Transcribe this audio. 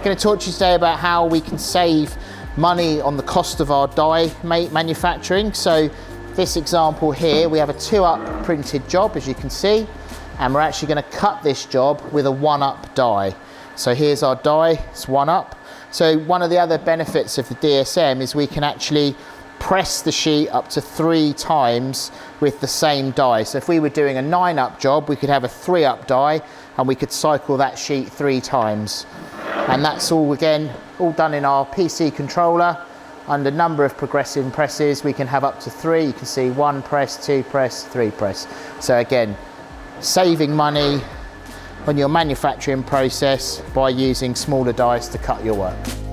going to talk to you today about how we can save money on the cost of our die manufacturing. So this example here, we have a 2-up printed job, as you can see, and we're actually going to cut this job with a 1-up die. So here's our die, it's 1-up. So one of the other benefits of the DSM is we can actually press the sheet up to 3 times with the same die. So if we were doing a 9-up job, we could have a 3-up die and we could cycle that sheet 3 times. And that's all, again, all done in our PC controller. Under a number of progressive presses, we can have up to 3. You can see 1 press, 2 press, 3 press. So again, saving money on your manufacturing process by using smaller dies to cut your work.